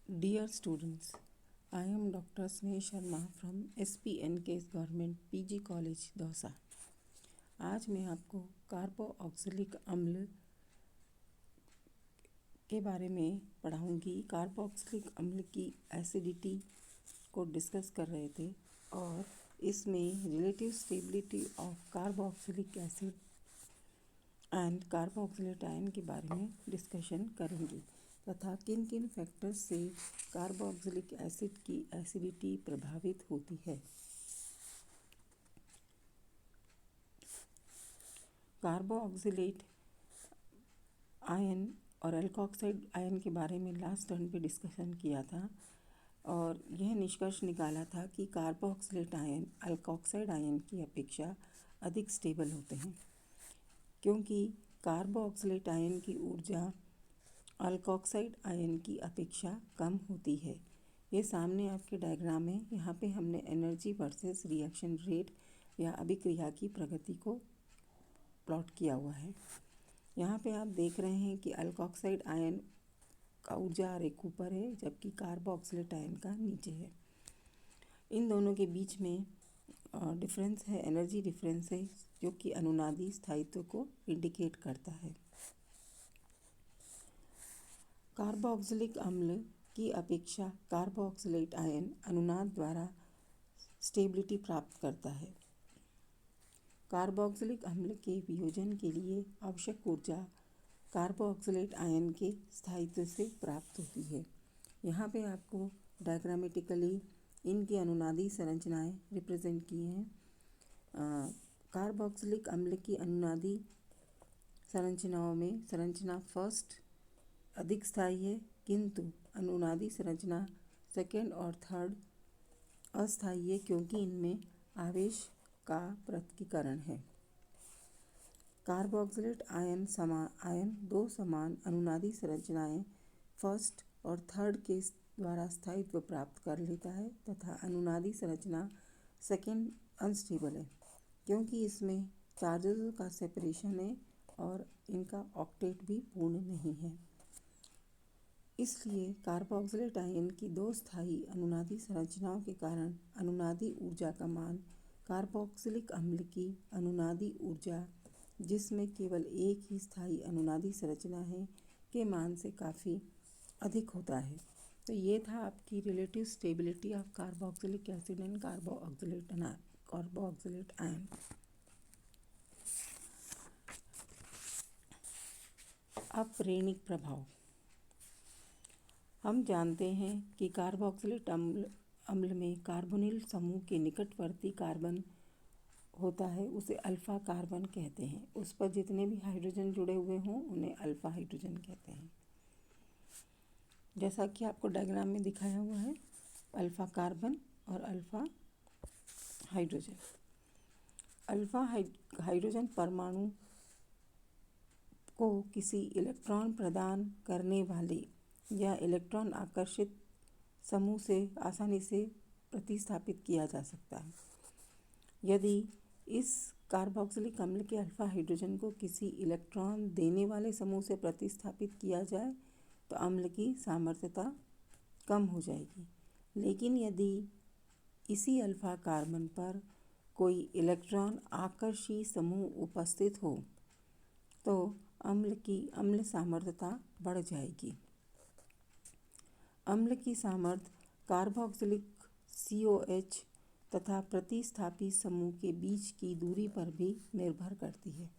Dear students, I am Dr. Sneha Sharma from SPNK Government PG College Dausa. आज मैं आपको carboxylic अम्ल के बारे में पढ़ाऊंगी। कार्बोऑक्सिलिक अम्ल की एसिडिटी को डिस्कस कर रहे थे और इसमें relative stability of carboxylic acid and carboxylate ion के बारे में डिस्कशन करेंगी तथा किन किन फैक्टर्स से कार्बोऑक्सिलिक एसिड की एसिडिटी प्रभावित होती है। कार्बोऑक्सिलेट आयन और एल्कोक्साइड आयन के बारे में लास्ट टर्न पे डिस्कशन किया था और यह निष्कर्ष निकाला था कि कार्बोऑक्सिलेट आयन एल्कोक्साइड आयन की अपेक्षा अधिक स्टेबल होते हैं, क्योंकि कार्बोऑक्सिलेट आयन की ऊर्जा अल्कोक्साइड आयन की अपेक्षा कम होती है। ये सामने आपके डायग्राम है। यहाँ पे हमने एनर्जी वर्सेस रिएक्शन रेट या अभिक्रिया की प्रगति को प्लॉट किया हुआ है। यहाँ पे आप देख रहे हैं कि अल्कोक्साइड आयन का ऊर्जा आरेख ऊपर है जबकि कार्बोऑक्सिलेट आयन का नीचे है। इन दोनों के बीच में डिफरेंस है, एनर्जी डिफरेंस है, जो कि अनुनादी स्थायित्व को इंडिकेट करता है। कार्बोऑक्सिलिक अम्ल की अपेक्षा कार्बोऑक्सिलेट आयन अनुनाद द्वारा स्टेबिलिटी प्राप्त करता है। कार्बोऑक्सिलिक अम्ल के वियोजन के लिए आवश्यक ऊर्जा कार्बोऑक्सिलेट आयन के स्थायित्व से प्राप्त होती है। यहाँ पे आपको डायग्रामेटिकली इनकी अनुनादी संरचनाएं रिप्रेजेंट की हैं। कार्बोऑक्सिलिक अम्ल की अनुनादी संरचनाओं में संरचना फर्स्ट अधिक स्थायी है, किंतु अनुनादी संरचना सेकेंड और थर्ड अस्थायी है, क्योंकि इनमें आवेश का पृथक्करण है। कार्बोऑक्सिलेट आयन दो समान अनुनादी संरचनाएं फर्स्ट और थर्ड के द्वारा स्थायित्व प्राप्त कर लेता है तथा अनुनादी संरचना सेकेंड अनस्टेबल है, क्योंकि इसमें चार्जेस का सेपरेशन है और इनका ऑक्टेट भी पूर्ण नहीं है। इसलिए कार्बोऑक्सिलेट आयन की दो स्थायी अनुनादी संरचनाओं के कारण अनुनादी ऊर्जा का मान कार्बोऑक्सिलिक अम्ल की अनुनादी ऊर्जा, जिसमें केवल एक ही स्थायी अनुनादी संरचना है, के मान से काफ़ी अधिक होता है। तो ये था आपकी relative stability of carboxylic acid and carboxylate ion. अप्रेणिक प्रभाव। हम जानते हैं कि कार्बोऑक्सिलेट अम्ल में कार्बोनिल समूह के निकटवर्ती कार्बन होता है, उसे अल्फा कार्बन कहते हैं। उस पर जितने भी हाइड्रोजन जुड़े हुए हों उन्हें अल्फा हाइड्रोजन कहते हैं। जैसा कि आपको डायग्राम में दिखाया हुआ है, अल्फा कार्बन और अल्फा हाइड्रोजन। अल्फा हाइड्रोजन परमाणु को किसी इलेक्ट्रॉन प्रदान करने वाले या इलेक्ट्रॉन आकर्षित समूह से आसानी से प्रतिस्थापित किया जा सकता है। यदि इस कार्बोऑक्सिलिक अम्ल के अल्फा हाइड्रोजन को किसी इलेक्ट्रॉन देने वाले समूह से प्रतिस्थापित किया जाए तो अम्ल की सामर्थ्यता कम हो जाएगी। लेकिन यदि इसी अल्फा कार्बन पर कोई इलेक्ट्रॉन आकर्षी समूह उपस्थित हो तो अम्ल की अम्ल सामर्थ्यता बढ़ जाएगी। अम्ल की सामर्थ्य कार्बोऑक्सिलिक COH तथा प्रतिस्थापी समूह के बीच की दूरी पर भी निर्भर करती है।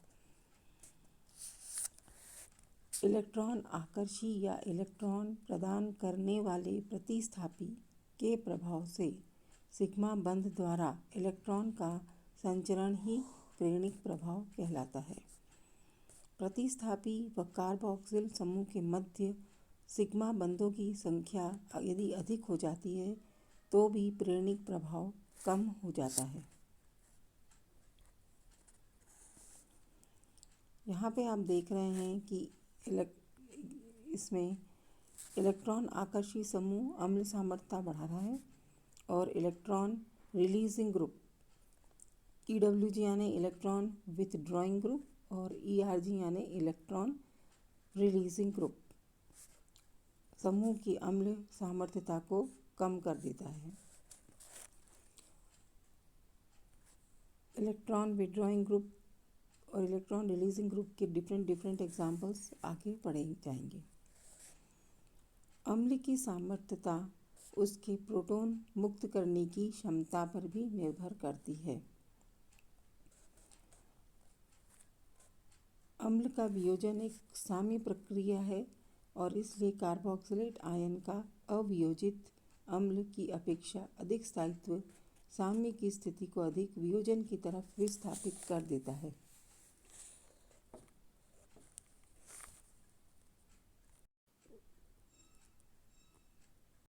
इलेक्ट्रॉन आकर्षी या इलेक्ट्रॉन प्रदान करने वाले प्रतिस्थापी के प्रभाव से सिग्मा बंध द्वारा इलेक्ट्रॉन का संचरण ही प्रेरणिक प्रभाव कहलाता है। प्रतिस्थापी व कार्बोक्सिल समूह के मध्य सिग्मा बंधों की संख्या यदि अधिक हो जाती है तो भी प्रेरणिक प्रभाव कम हो जाता है। यहाँ पे आप देख रहे हैं कि इसमें इलेक्ट्रॉन आकर्षी समूह अम्ल सामर्थ्यता बढ़ा रहा है और इलेक्ट्रॉन रिलीजिंग ग्रुप EWG यानी इलेक्ट्रॉन विथड्रॉइंग ग्रुप और ERG यानी इलेक्ट्रॉन रिलीजिंग ग्रुप समूह की अम्ल सामर्थ्यता को कम कर देता है। इलेक्ट्रॉन विड्रॉइंग ग्रुप और इलेक्ट्रॉन रिलीजिंग ग्रुप के डिफरेंट एग्जाम्पल्स आगे पढ़े जाएंगे। अम्ल की सामर्थ्यता उसके प्रोटॉन मुक्त करने की क्षमता पर भी निर्भर करती है। अम्ल का वियोजन एक साम्य प्रक्रिया है और इसलिए कार्बोक्सिलेट आयन का अवियोजित अम्ल की अपेक्षा अधिक स्थायित्व साम्य की स्थिति को अधिक वियोजन की तरफ विस्थापित कर देता है।